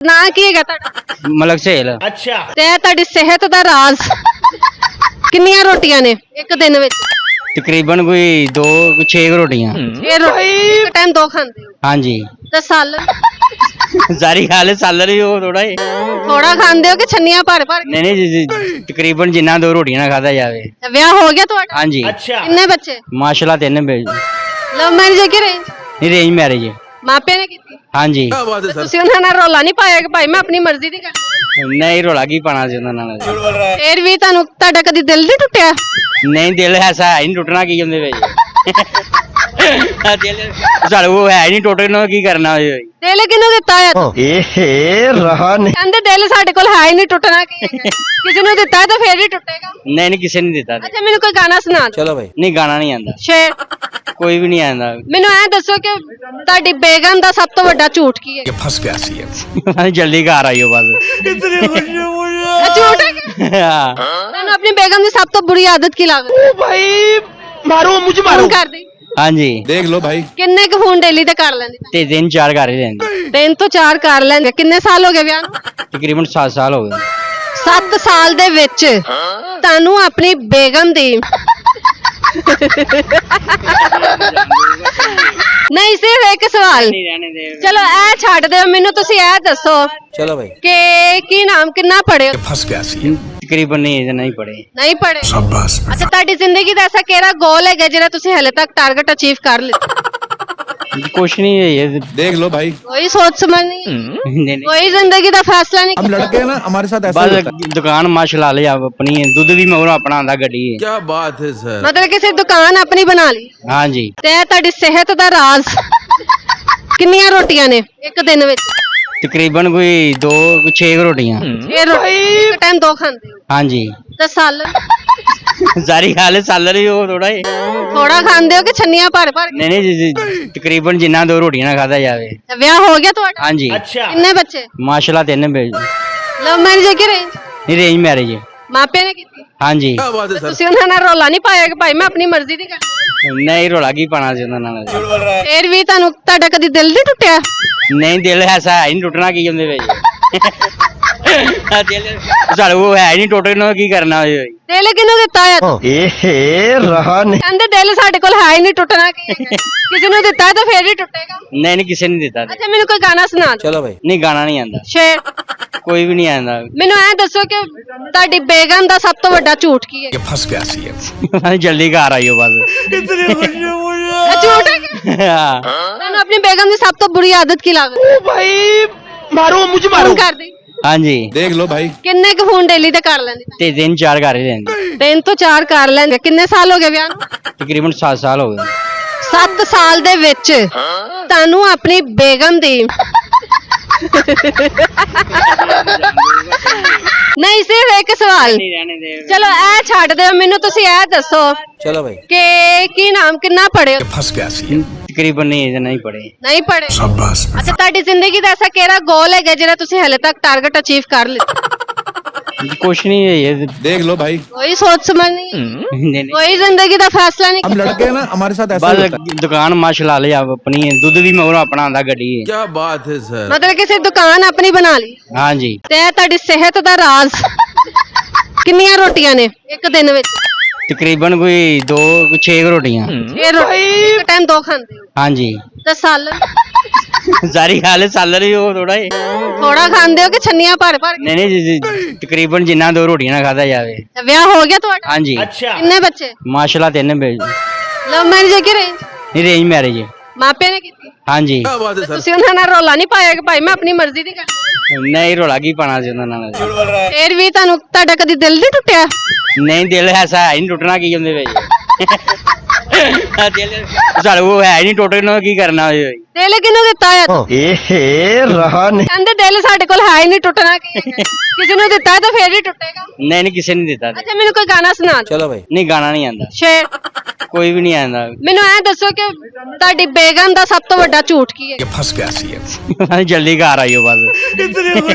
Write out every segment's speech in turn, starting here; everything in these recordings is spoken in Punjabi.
ਨਾ ਕੀ ਹੈਗਾ ਤੁਹਾਡਾ? ਮਲਕ ਸੇਲ। ਅੱਛਾ। ਤੇ ਤੁਹਾਡੀ ਸਿਹਤ ਦਾ ਰਾਜ਼ ਕਿੰਨੀਆਂ ਰੋਟੀਆਂ ਨੇ ਇੱਕ ਦਿਨ ਵਿੱਚ? ਤਕਰੀਬਨ ਕੋਈ 6 ਰੋਟੀਆਂ। ਇਹ ਇੱਕ ਟਾਈਮ ਦੋ ਖਾਂਦੇ ਹੋ ਹਾਂਜੀ। ਤੇ ਸਾਲਨ ਸਾਰੀ ਖਾ ਲੈ, ਸਾਲਰ ਹੀ ਉਹ ਥੋੜਾ ਹੀ। ਥੋੜਾ ਖਾਂਦੇ ਹੋ ਕਿ ਛੰਨੀਆਂ ਭਰ ਭਰ ਕੇ? ਨਹੀਂ ਨਹੀਂ ਤਕਰੀਬਨ ਜਿੰਨਾ 2 ਰੋਟੀਆਂ ਨਾਲ ਖਾਦਾ ਜਾਵੇ। ਤੇ ਵਿਆਹ ਹੋ ਗਿਆ ਤੁਹਾਡਾ? ਹਾਂਜੀ। ਅੱਛਾ। ਕਿੰਨੇ ਬੱਚੇ? ਮਾਸ਼ਾਅੱਲਾ 3 ਬੇਜ। ਲਵ ਮੈਰਿਜ ਕਿ ਅਰੇਂਜ? ਨਹੀਂ, ਰੇਂਜ ਮੈਰਿਜ। ਮਾਪਿਆਂ ਨੇ ਕੀਤੀ? ਹਾਂਜੀ। ਤੇ ਤੁਸੀਂ ਉਹਨਾਂ ਨਾਲ ਰੌਲਾ ਨਹੀਂ ਪਾਇਆ ਕਿ ਭਾਈ ਮੈਂ ਆਪਣੀ ਮਰਜ਼ੀ ਦੀ ਕਰਨੀ? ਨਹੀਂ, ਰੌਲਾ ਕੀ ਪਾਣਾ ਸੀ ਉਹਨਾਂ ਨਾਲ। ਫੇਰ ਵੀ ਤੁਹਾਨੂੰ ਤੁਹਾਡਾ ਕਦੀ ਦਿਲ ਨਹੀਂ ਟੁੱਟਿਆ? ਨਹੀਂ, ਦਿਲ ਐਸਾ ਹੈ ਨਹੀਂ ਟੁੱਟਣਾ ਕੀ ਹੁੰਦੇ ਵਿੱਚ। ਦਿਲ ਸਾਡੇ ਉਹ ਹੈ ਨਹੀਂ ਟੁੱਟਣਾ, ਕੀ ਕਰਨਾ। ਦਿਲ ਕਿਹਨੂੰ ਦਿੱਤਾ ਹੈ? ਰਹਾ ਨਹੀਂ। ਕਹਿੰਦੇ ਦਿਲ ਸਾਡੇ ਕੋਲ ਹੈ ਹੀ ਨਹੀਂ, ਟੁੱਟਣਾ ਕੀ ਹੈ? ਕਿਸੇ ਨੂੰ ਦਿੱਤਾ ਤਾਂ ਫੇਰ ਹੀ ਟੁੱਟੇਗਾ। ਨਹੀਂ ਨਹੀਂ, ਕਿਸੇ ਨੇ ਦਿੱਤਾ। ਅੱਛਾ, ਮੈਨੂੰ ਕੋਈ ਗਾਣਾ ਸੁਣਾ ਦਿਓ। ਚਲੋ ਭਾਈ। ਨਹੀਂ, ਗਾਣਾ ਨਹੀਂ ਆਂਦਾ, ਸ਼ੇਰ ਕੋਈ ਵੀ ਨਹੀਂ ਆਂਦਾ। ਮੈਨੂੰ ਐ ਦੱਸੋ ਕਿ ਤੁਹਾਡੀ ਬੇਗਮ ਦਾ ਸਭ ਤੋਂ ਵੱਡਾ ਝੂਠ ਕੀ ਹੈ? ਫਸ ਗਿਆ ਸੀ। ਜਲਦੀ ਘਰ ਆਇਓ ਬਸ। ਝੂਠ ਹੈ ਕਿ? ਹਾਂ। ਤੁਹਾਨੂੰ ਆਪਣੀ ਬੇਗਮ ਦੀ ਸਭ ਤੋਂ ਬੁਰੀ ਆਦਤ ਕੀ ਲੱਗਦੀ? ਭਾਈ ਮਾਰੋ ਮੁਝੇ ਫੋਨ ਕਰਦੀ? ਹਾਂਜੀ। ਦੇਖ ਲੋ ਭਾਈ। ਕਿੰਨੇ ਕੁ ਫੋਨ ਡੇਲੀ ਤੇ ਕਰ ਲੈਂਦੀ? ਤੇ 3-4 ਘਰ ਹੀ ਰਹਿੰਦੇ। 3 ਤੋਂ 4 ਕਰ ਲੈਂਦੇ। ਕਿੰਨੇ ਸਾਲ ਹੋ ਗਏ ਵਿਆਹ ਨੂੰ? ਤਕਰੀਬਨ 7 ਸਾਲ ਹੋ ਗਏ। 7 ਸਾਲ ਦੇ ਵਿੱਚ ਤੁਹਾਨੂੰ ਆਪਣੀ ਬੇਗਮ ਦੀ ਨਹੀਂ, ਸਿਰਫ ਇੱਕ ਸਵਾਲ। ਨਹੀਂ ਰਹਿਣੇ ਦੇ। ਚਲੋ ਇਹ ਛੱਡ ਦਿਓ, ਮੈਨੂੰ ਤੁਸੀਂ ਇਹ ਦੱਸੋ ਚਲੋ ਭਾਈ। ਕਿ ਕੀ ਨਾਮ, ਕਿੰਨਾ ਪੜ੍ਹੇ ਹੋ? ਫਸ ਗਿਆ ਸੀ। ਤਕਰੀਬਨ ਨਹੀਂ ਪੜੇ। ਨਹੀਂ ਪੜ੍ਹੇ? ਸ਼ਾਬਾਸ਼। ਅੱਛਾ, ਤੁਹਾਡੀ ਜ਼ਿੰਦਗੀ ਦਾ ਐਸਾ ਕਿਹੜਾ ਗੋਲ ਹੈਗਾ ਜਿਹੜਾ ਤੁਸੀਂ ਹਲੇ ਤੱਕ ਟਾਰਗੇਟ ਅਚੀਵ ਕਰ ਲਿਆ? ਕੁਛ ਨਹੀਂ है। देख लो भाई। ਕੋਈ ਸੋਚ ਸਮਝ ਨਹੀਂ, ਕੋਈ ਜ਼ਿੰਦਗੀ ਦਾ ਫੈਸਲਾ नहीं हम लड़के हैं ना, हमारे साथ ऐसा ही बस होता है। दुकान माशाल्लाह ले आप अपनी है, दूध भी मगरों अपना आंदा गड्डी है। क्या बात है सर। मतलब ਕਿਸੇ ਦੁਕਾਨ ਆਪਣੀ ਬਣਾ ਲਈ? हाँ जी। ਤੇ ਤੁਹਾਡੀ ਸਿਹਤ ਦਾ ਰਾਜ਼ ਕਿੰਨੀਆਂ ਰੋਟੀਆਂ ਨੇ ਇੱਕ ਦਿਨ ਵਿੱਚ? तकरीबन कोई 6 रोटियां। ਇਹ ਇੱਕ ਟਾਈਮ ਦੋ ਖਾਂਦੇ ਹੋ हाँ जी। ਤੇ ਸਾਲਨ सारी खा ले, सालर ही वो थोड़ा ही। ਥੋੜਾ ਖਾਂਦੇ ਹੋ ਕਿ ਛੰਨੀਆਂ ਭਰ ਭਰ ਕੇ? नहीं तकरीबन जिन्ना 2 रोटियां ना खाता जावे। ਤੇ ਵਿਆਹ ਹੋ ਗਿਆ ਤੁਹਾਡਾ? हाँ जी। अच्छा। ਕਿੰਨੇ ਬੱਚੇ? माशाल्लाह 3 बेज। ਲਵ ਮੈਰਿਜ ਕਿ ਅਰੇਂਜ? नहीं, रेंज मैरिज। ਮਾਪਿਆਂ ਨੇ ਕੀਤੀ? हाँ जी। क्या बात है सर। ਤੁਸੀਂ ਉਹਨਾਂ ਨਾਲ ਰੌਲਾ ਨਹੀਂ ਪਾਇਆ ਕਿ ਭਾਈ ਮੈਂ ਆਪਣੀ ਮਰਜ਼ੀ ਦੀ ਕਰਨੀ? नहीं, रौला की पाना ਸੀ ਉਹਨਾਂ ਨਾਲ। ਫੇਰ ਵੀ ਤੁਹਾਨੂੰ ਤੁਹਾਡਾ ਕਦੀ ਦਿਲ ਨਹੀਂ ਟੁੱਟਿਆ? ਨਹੀਂ, ਦਿਲ ਐਸਾ ਹੈ ਨਹੀਂ ਟੁੱਟਣਾ ਕੀ ਹੁੰਦੇ ਵਿੱਚ। ਦਿਲ ਸਾਡੇ ਉਹ ਹੈ ਨਹੀਂ ਟੁੱਟਣਾ, ਕੀ ਕਰਨਾ। ਦਿਲ ਕਿਹਨੂੰ ਦਿੱਤਾ ਹੈ? रहा नहीं। ਕਹਿੰਦੇ ਦਿਲ ਸਾਡੇ ਕੋਲ ਹੈ ਹੀ ਨਹੀਂ, ਟੁੱਟਣਾ ਕੀ ਹੈ? ਕਿਸੇ ਨੂੰ ਦਿੱਤਾ ਤਾਂ ਫੇਰ ਹੀ ਟੁੱਟੇਗਾ। ਨਹੀਂ ਨਹੀਂ, ਕਿਸੇ ਨੇ ਦਿੱਤਾ। ਅੱਛਾ, ਮੈਨੂੰ ਕੋਈ ਗਾਣਾ ਸੁਣਾ ਦਿਓ। ਚਲੋ ਭਾਈ। ਨਹੀਂ, ਗਾਣਾ ਨਹੀਂ ਆਂਦਾ, ਸ਼ੇਰ ਕੋਈ ਵੀ ਨਹੀਂ ਆਂਦਾ। ਮੈਨੂੰ ਐ ਦੱਸੋ ਕਿ ਤੁਹਾਡੀ ਬੇਗਮ ਦਾ ਸਭ ਤੋਂ ਵੱਡਾ ਝੂਠ ਕੀ ਹੈ? फस गया सी। ਜਲਦੀ ਘਰ ਆਇਓ ਬਸ। ਝੂਠ ਹੈ ਕਿ? ਹਾਂ। ਤੁਹਾਨੂੰ ਆਪਣੀ ਬੇਗਮ ਦੀ ਸਭ ਤੋਂ ਬੁਰੀ ਆਦਤ ਕੀ ਲੱਗਦੀ? भाई मारो मुझे ਫੋਨ ਕਰਦੀ? हाँ जी। देख लो भाई। ਕਿੰਨੇ ਕੁ ਫੋਨ ਡੇਲੀ ਤੇ ਕਰ ਲੈਂਦੀ? ਤੇ 3-4 ਘਰ ਹੀ ਰਹਿੰਦੇ। 3 ਤੋਂ 4 ਕਰ ਲੈਂਦੇ। ਕਿੰਨੇ ਸਾਲ ਹੋ ਗਏ ਵਿਆਹ ਨੂੰ? ਤਕਰੀਬਨ 7 ਸਾਲ ਹੋ ਗਏ। 7 ਸਾਲ ਦੇ ਵਿੱਚ ਤੁਹਾਨੂੰ ਆਪਣੀ ਬੇਗਮ ਦੀ ਨਹੀਂ, ਸਿਰਫ ਇੱਕ ਸਵਾਲ। ਨਹੀਂ ਰਹਿਣੇ ਦੇ। ਚਲੋ ਇਹ ਛੱਡ ਦਿਓ, ਮੈਨੂੰ ਤੁਸੀਂ ਇਹ ਦੱਸੋ ਚਲੋ ਭਾਈ। ਕਿ ਕੀ ਨਾਮ, ਕਿੰਨਾ ਪੜ੍ਹੇ ਹੋ? फस गया सी। ਤਕਰੀਬਨ ਨਹੀਂ ਪੜੇ। ਨਹੀਂ ਪੜ੍ਹੇ? शाबाश। ਅੱਛਾ, ਤੁਹਾਡੀ ਜ਼ਿੰਦਗੀ ਦਾ ਐਸਾ ਕਿਹੜਾ ਗੋਲ ਹੈਗਾ ਜਿਹੜਾ ਤੁਸੀਂ ਹਲੇ ਤੱਕ ਟਾਰਗੇਟ ਅਚੀਵ ਕਰ ਲਿਆ? ਕੁਛ ਨਹੀਂ है। देख लो भाई। ਕੋਈ ਸੋਚ ਸਮਝ ਨਹੀਂ, नहीं ਕੋਈ ਜ਼ਿੰਦਗੀ ਦਾ ਫੈਸਲਾ हम नहीं। लड़के हैं ना, हमारे साथ ऐसा ही बस होता है। दुकान माशाल्लाह ले आप अपनी है, दूध भी मगरों अपना आंदा गड्डी है। क्या बात है सर। मतलब ਕਿਸੇ ਦੁਕਾਨ ਆਪਣੀ ਬਣਾ ਲਈ? हाँ जी। ਤੇ ਤੁਹਾਡੀ ਸਿਹਤ ਦਾ ਰਾਜ਼ ਕਿੰਨੀਆਂ ਰੋਟੀਆਂ ਨੇ ਇੱਕ ਦਿਨ ਵਿੱਚ? तकरीबन कोई 6 रोटियां। ਇਹ ਇੱਕ ਟਾਈਮ ਦੋ ਖਾਂਦੇ ਹੋ हाँ जी। ਤੇ ਸਾਲਨ सारी खा ले, सालर ही वो थोड़ा ही। ਥੋੜਾ ਖਾਂਦੇ ਹੋ ਕਿ ਛੰਨੀਆਂ ਭਰ ਭਰ ਕੇ? नहीं तकरीबन जिन्ना 2 रोटियां ना खाता जावे। ਤੇ ਵਿਆਹ ਹੋ ਗਿਆ ਤੁਹਾਡਾ? हाँ जी। अच्छा। ਕਿੰਨੇ ਬੱਚੇ? माशाल्लाह 3 बेज। ਲਵ ਮੈਰਿਜ ਕਿ ਅਰੇਂਜ? नहीं, रेंज मैरिज। ਮਾਪਿਆਂ ਨੇ ਕੀਤੀ? हाँ जी। क्या बात है सर। ਤੁਸੀਂ ਉਹਨਾਂ ਨਾਲ ਰੌਲਾ ਨਹੀਂ ਪਾਇਆ ਕਿ ਭਾਈ ਮੈਂ ਆਪਣੀ ਮਰਜ਼ੀ ਦੀ ਕਰਨੀ? नहीं, रौला की पाना ਸੀ ਉਹਨਾਂ ਨਾਲ। ਫੇਰ ਵੀ ਤੁਹਾਨੂੰ ਤੁਹਾਡਾ ਕਦੀ ਦਿਲ ਨਹੀਂ ਟੁੱਟਿਆ? ਨਹੀਂ, ਦਿਲ ਐਸਾ ਹੈ ਨਹੀਂ ਟੁੱਟਣਾ ਕੀ ਹੁੰਦੇ ਵਿੱਚ। ਦਿਲ ਸਾਡੇ ਉਹ ਹੈ ਨਹੀਂ ਟੁੱਟਣਾ, ਕੀ ਕਰਨਾ। ਦਿਲ ਕਿਹਨੂੰ ਦਿੱਤਾ ਹੈ? रहा नहीं। ਕਹਿੰਦੇ ਦਿਲ ਸਾਡੇ ਕੋਲ ਹੈ ਹੀ ਨਹੀਂ, ਟੁੱਟਣਾ ਕੀ ਹੈ? ਕਿਸੇ ਨੂੰ ਦਿੱਤਾ ਤਾਂ ਫੇਰ ਹੀ ਟੁੱਟੇਗਾ। ਨਹੀਂ ਨਹੀਂ, ਕਿਸੇ ਨੇ ਦਿੱਤਾ। ਅੱਛਾ, ਮੈਨੂੰ ਕੋਈ ਗਾਣਾ ਸੁਣਾ ਦਿਓ। ਚਲੋ ਭਾਈ। ਨਹੀਂ, ਗਾਣਾ ਨਹੀਂ ਆਂਦਾ, ਸ਼ੇਰ ਕੋਈ ਵੀ ਨਹੀਂ ਆਂਦਾ। ਮੈਨੂੰ ਐ ਦੱਸੋ ਕਿ ਤੁਹਾਡੀ ਬੇਗਮ ਦਾ ਸਭ ਤੋਂ ਵੱਡਾ ਝੂਠ ਕੀ ਹੈ? फस गया सी। ਜਲਦੀ ਘਰ ਆਇਓ ਬਸ।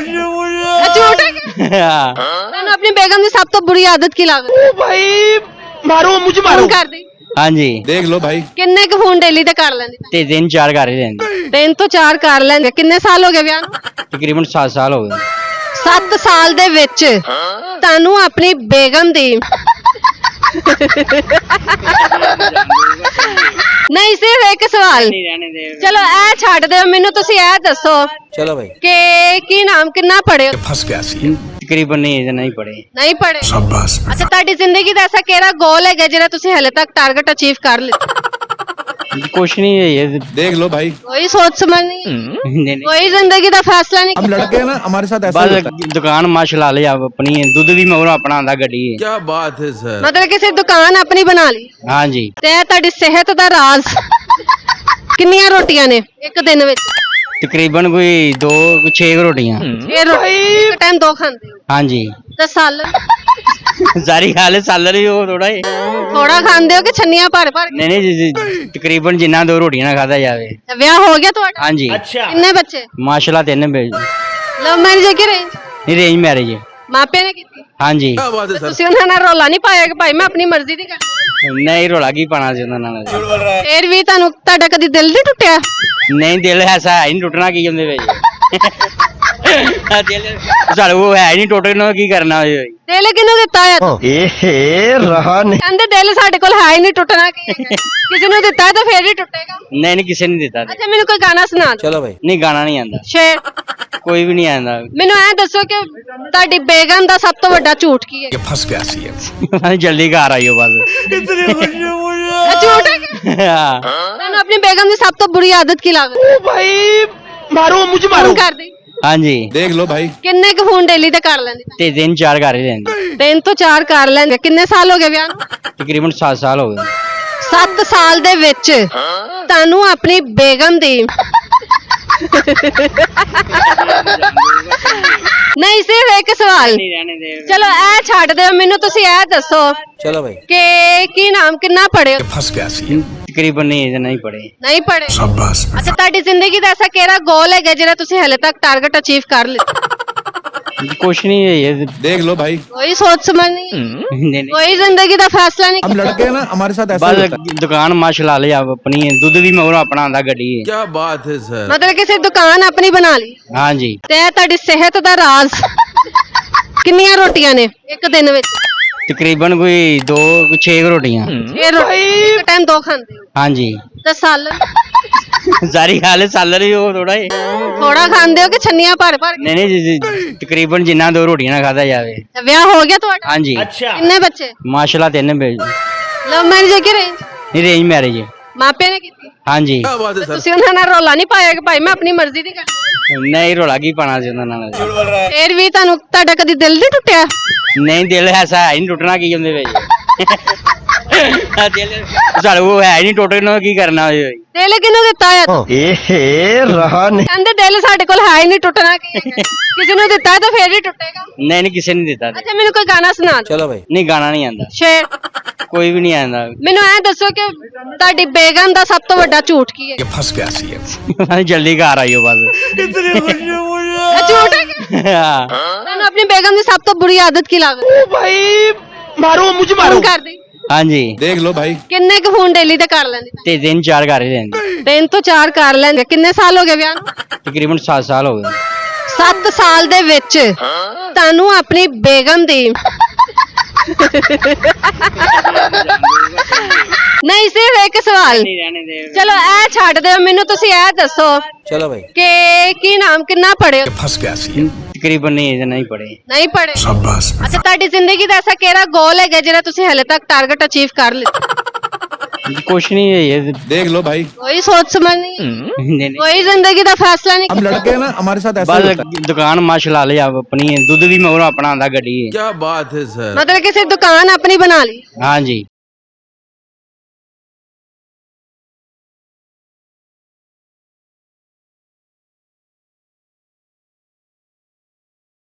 ਝੂਠ ਹੈ ਕਿ? ਹਾਂ। ਤੁਹਾਨੂੰ ਆਪਣੀ ਬੇਗਮ ਦੀ ਸਭ ਤੋਂ ਬੁਰੀ ਆਦਤ ਕੀ ਲੱਗਦੀ? भाई मारो मुझे ਫੋਨ ਕਰਦੀ? हाँ जी देख लो भाई। ਕਿੰਨੇ ਕੁ ਫੋਨ ਡੇਲੀ ਤੇ ਕਰ ਲੈਂਦੀ ते 3-4 कर ही लेंगे 3 ਤੋਂ 4 ਕਰ ਲੈਂਦੇ ਕਿੰਨੇ ਸਾਲ ਹੋ ਗਏ ਵਿਆਹ ਨੂੰ तकरीबन 7 साल हो गए 7 ਸਾਲ ਦੇ ਵਿੱਚ ਤੁਹਾਨੂੰ ਆਪਣੀ ਬੇਗਮ ਦੀ ਨਹੀਂ ਸਿਰਫ ਇੱਕ ਸਵਾਲ रहने दे ਚਲੋ ਇਹ ਛੱਡ ਦਿਓ ਮੈਨੂੰ ਤੁਸੀਂ ਇਹ ਦੱਸੋ चलो भाई। ਕਿ ਕੀ ਨਾਮ ਕਿੰਨਾ ਪੜ੍ਹੇ ਹੋ? फंस गया सी। तकरीबन नहीं पढ़े ਨਹੀਂ ਪੜ੍ਹੇ शाबाश। ਅੱਛਾ ਤੁਹਾਡੀ ਜ਼ਿੰਦਗੀ ਦਾ ਐਸਾ ਕਿਹੜਾ ਗੋਲ ਹੈਗਾ ਜਿਹੜਾ ਤੁਸੀਂ ਹਲੇ ਤੱਕ ਟਾਰਗੇਟ ਅਚੀਵ ਕਰ ਲਿਆ कुछ नहीं है ये देख लो भाई। ਕੋਈ ਸੋਚ ਸਮਝ ਨਹੀਂ नहीं ਕੋਈ ਜ਼ਿੰਦਗੀ ਦਾ ਫੈਸਲਾ ਨਹੀਂ हम लड़के हैं ना, हमारे साथ ऐसा ही बस होता है। दुकान माशाल्लाह ले आप अपनी दुध भी मगर अपना आंदा गड्डी है क्या बात है सर। ਮਤਲਬ ਕਿਸੇ ਦੁਕਾਨ ਆਪਣੀ ਬਣਾ ਲਈ हाँ जी ਤੇ ਇਹ ਤੁਹਾਡੀ ਸਿਹਤ ਦਾ ਰਾਜ਼ ਕਿੰਨੀਆਂ ਰੋਟੀਆਂ ਨੇ ਇੱਕ ਦਿਨ ਵਿੱਚ तकरीबन कोई 6 रोटियां ਇਹ ਰੋਟੀ ਇੱਕ ਟਾਈਮ ਦੋ ਖਾਂਦੇ ਹੋ हाँ जी ਤੇ ਸਾਲਨ सारी खा ले सालर ही हो थोड़ा ही ਥੋੜਾ ਖਾਂਦੇ ਹੋ ਕਿ ਛੰਨੀਆਂ ਭਰ ਭਰ ਕੇ? नहीं तकरीबन जिन्ना 2 रोटियां ना खाता जावे ਤੇ ਵਿਆਹ ਹੋ ਗਿਆ ਤੁਹਾਡਾ हाँ जी ਕਿੰਨੇ ਬੱਚੇ माशाल्लाह 3 भेज ਲਵ ਮੈਰਿਜ ਹੈ ਕਿ ਰੇਂਜ नहीं रेंज मैरिज है ਮਾਪਿਆਂ ਨੇ ਕੀਤੀ हाँ जी क्या बात है सर। ਤੁਸੀਂ ਉਹਨਾਂ ਨਾਲ ਰੌਲਾ ਨਹੀਂ ਪਾਇਆ ਕਿ ਭਾਈ ਮੈਂ ਆਪਣੀ ਮਰਜ਼ੀ ਦੀ ਕਰਨੀ नहीं रोला की पाना सी उन्होंने ਫੇਰ ਵੀ ਤੁਹਾਨੂੰ ਤੁਹਾਡਾ ਕਦੀ ਦਿਲ ਨਹੀਂ ਟੁੱਟਿਆ नहीं दिल ऐसा है नहीं टूटना की उनदे विच दिल साडे वो है नहीं टूटना की करना ਦਿਲ ਕਿਹਨੂੰ ਦਿੱਤਾ ਹੈ रहा नहीं। ਕਹਿੰਦੇ ਦਿਲ ਸਾਡੇ ਕੋਲ ਹੈ ਹੀ ਨਹੀਂ ਟੁੱਟਣਾ ਕੀ ਹੈਗਾ। ਕਿਸੇ ਨੂੰ ਦਿੱਤਾ ਤਾਂ ਫੇਰ ਹੀ ਟੁੱਟੇਗਾ नहीं नहीं किसी ने दिता ਅੱਛਾ ਮੈਨੂੰ ਕੋਈ ਗਾਣਾ ਸੁਣਾ ਦਿਓ चलो भाई। नहीं गाना नहीं आंदा ਸ਼ੇਰ कोई भी नहीं आंदा ਮੈਨੂੰ ਐ ਦੱਸੋ ਕਿ ਤੁਹਾਡੀ ਬੇਗਮ ਦਾ ਸਭ ਤੋਂ ਵੱਡਾ ਝੂਠ ਕੀ ਹੈ फंस गया सी। जल्दी घर आइयो बस ਇਹ ਝੂਠ ਹੈ ਕਿ? हाँ। ਤੁਹਾਨੂੰ ਆਪਣੀ ਬੇਗਮ ਦੀ ਸਭ ਤੋਂ ਬੁਰੀ ਆਦਤ ਕੀ ਲੱਗਦੀ भाई मारो मुझे ਫੋਨ ਕਰਦੀ हाँ जी देख लो भाई। ਕਿੰਨੇ ਕੁ ਫੋਨ ਡੇਲੀ ਤੇ ਕਰ ਲੈਂਦੀ ते 3-4 कर ही लेंगे 3 ਤੋਂ 4 ਕਰ ਲੈਂਦੇ ਕਿੰਨੇ ਸਾਲ ਹੋ ਗਏ ਵਿਆਹ ਨੂੰ तकरीबन 7 साल हो गए 7 ਸਾਲ ਦੇ ਵਿੱਚ ਤੁਹਾਨੂੰ ਆਪਣੀ ਬੇਗਮ ਦੀ ਨਹੀਂ ਸਿਰਫ ਇੱਕ ਸਵਾਲ रहने दे ਚਲੋ ਇਹ ਛੱਡ ਦਿਓ ਮੈਨੂੰ ਤੁਸੀਂ ਇਹ ਦੱਸੋ चलो भाई। ਕਿ ਕੀ ਨਾਮ ਕਿੰਨਾ ਪੜ੍ਹੇ ਹੋ? फंस गया सी। तकरीबन नहीं पढ़े ਨਹੀਂ ਪੜ੍ਹੇ शाबाश। ਅੱਛਾ ਤੁਹਾਡੀ ਜ਼ਿੰਦਗੀ ਦਾ ਐਸਾ ਕਿਹੜਾ ਗੋਲ ਹੈਗਾ ਜਿਹੜਾ ਤੁਸੀਂ ਹਲੇ ਤੱਕ ਟਾਰਗੇਟ ਅਚੀਵ ਕਰ ਲਿਆ कुछ नहीं है ये देख लो भाई। ਕੋਈ ਸੋਚ ਸਮਝ ਨਹੀਂ नहीं ਕੋਈ ਜ਼ਿੰਦਗੀ ਦਾ फैसला नहीं हम लड़के हैं ना, हमारे साथ ऐसा ही बस होता है। दुकान माशाल्लाह ले आप अपनी दुध भी मगर अपना आंदा गड्डी है क्या बात है सर। ਮਤਲਬ ਕਿਸੇ ਦੁਕਾਨ ਆਪਣੀ ਬਣਾ ਲਈ हाँ जी ਤੇ ਇਹ ਤੁਹਾਡੀ ਸਿਹਤ ਦਾ ਰਾਜ਼ ਕਿੰਨੀਆਂ ਰੋਟੀਆਂ ਨੇ ਇੱਕ ਦਿਨ ਵਿੱਚ तकरीबन कोई 6 रोटियां ਇਹ ਰੋਟੀ ਇੱਕ ਟਾਈਮ ਦੋ ਖਾਂਦੇ ਹੋ हाँ जी ਤੇ ਸਾਲਨ सारी खा ले सालर ही हो थोड़ा ही ਥੋੜਾ ਖਾਂਦੇ ਹੋ ਕਿ ਛੰਨੀਆਂ ਭਰ ਭਰ ਕੇ? नहीं तकरीबन जिन्ना 2 रोटियां ना खाता जावे ਤੇ ਵਿਆਹ ਹੋ ਗਿਆ ਤੁਹਾਡਾ हाँ जी ਕਿੰਨੇ ਬੱਚੇ माशाल्लाह 3 भेज ਲਵ ਮੈਰਿਜ ਹੈ ਕਿ ਰੇਂਜ नहीं रेंज मैरिज है ਮਾਪਿਆਂ ਨੇ ਕੀਤੀ हाँ जी क्या बात है सर। ਤੁਸੀਂ ਉਹਨਾਂ ਨਾਲ ਰੌਲਾ ਨਹੀਂ ਪਾਇਆ ਕਿ ਭਾਈ ਮੈਂ ਆਪਣੀ ਮਰਜ਼ੀ ਦੀ ਕਰਨੀ नहीं रोला की पाना सी उन्होंने ਫੇਰ ਵੀ ਤੁਹਾਨੂੰ ਤੁਹਾਡਾ ਕਦੀ ਦਿਲ ਨਹੀਂ ਟੁੱਟਿਆ नहीं दिल ऐसा है नहीं टूटना की उनदे विच दिल साडे वो है नहीं टूटना की करना ਦਿਲ ਕਿਹਨੂੰ ਦਿੱਤਾ ਹੈ रहा नहीं। ਕਹਿੰਦੇ ਦਿਲ ਸਾਡੇ ਕੋਲ ਹੈ ਹੀ ਨਹੀਂ ਟੁੱਟਣਾ ਕੀ ਹੈਗਾ। ਕਿਸੇ ਨੂੰ ਦਿੱਤਾ ਤਾਂ ਫੇਰ ਹੀ ਟੁੱਟੇਗਾ नहीं किसी ने दिता ਅੱਛਾ ਮੈਨੂੰ ਕੋਈ ਗਾਣਾ ਸੁਣਾ ਦਿਓ चलो भाई। नहीं गाना नहीं आंदा ਸ਼ੇਰ कोई भी नहीं आंदा ਮੈਨੂੰ ਐ ਦੱਸੋ ਕਿ ਤੁਹਾਡੀ ਬੇਗਮ ਦਾ ਸਭ ਤੋਂ ਵੱਡਾ ਝੂਠ ਕੀ ਹੈ फंस गया सी। जल्दी घर आइयो बस ਇਹ ਝੂਠ ਹੈ ਕਿ? हाँ। ਤੁਹਾਨੂੰ ਆਪਣੀ ਬੇਗਮ ਦੀ ਸਭ ਤੋਂ ਬੁਰੀ ਆਦਤ ਕੀ ਲੱਗਦੀ भाई मारो मुझे ਫੋਨ ਕਰਦੀ हाँ जी देख लो भाई। ਕਿੰਨੇ ਕੁ ਫੋਨ ਡੇਲੀ ਤੇ ਕਰ ਲੈਂਦੀ ते 3-4 कर ही लेंगे 3 ਤੋਂ 4 ਕਰ ਲੈਂਦੇ ਕਿੰਨੇ ਸਾਲ ਹੋ ਗਏ ਵਿਆਹ ਨੂੰ तकरीबन 7 साल हो गए 7 ਸਾਲ ਦੇ ਵਿੱਚ ਤੁਹਾਨੂੰ ਆਪਣੀ ਬੇਗਮ ਦੀ ਨਹੀਂ ਸਿਰਫ ਇੱਕ ਸਵਾਲ रहने दे ਚਲੋ ਇਹ ਛੱਡ ਦਿਓ ਮੈਨੂੰ ਤੁਸੀਂ ਇਹ ਦੱਸੋ चलो भाई। ਕਿ ਕੀ ਨਾਮ ਕਿੰਨਾ ਪੜ੍ਹੇ ਹੋ? फंस गया सी। तकरीबन नहीं पढ़े ਨਹੀਂ ਪੜ੍ਹੇ शाबाश। ਅੱਛਾ ਤੁਹਾਡੀ ਜ਼ਿੰਦਗੀ ਦਾ ਐਸਾ ਕਿਹੜਾ ਗੋਲ ਹੈਗਾ ਜਿਹੜਾ ਤੁਸੀਂ ਹਲੇ ਤੱਕ ਟਾਰਗੇਟ ਅਚੀਵ ਕਰ ਲਿਆ कुछ नहीं है ये देख लो भाई। ਕੋਈ ਸੋਚ ਸਮਝ ਨਹੀਂ नहीं ਕੋਈ ਜ਼ਿੰਦਗੀ ਦਾ फैसला नहीं हम लड़के हैं ना, हमारे साथ ऐसा ही बस होता है। दुकान माशाल्लाह ले आप अपनी दुध भी मगर अपना आंदा गड्डी है क्या बात है सर। ਮਤਲਬ ਕਿਸੇ ਦੁਕਾਨ ਆਪਣੀ ਬਣਾ ਲਈ हाँ जी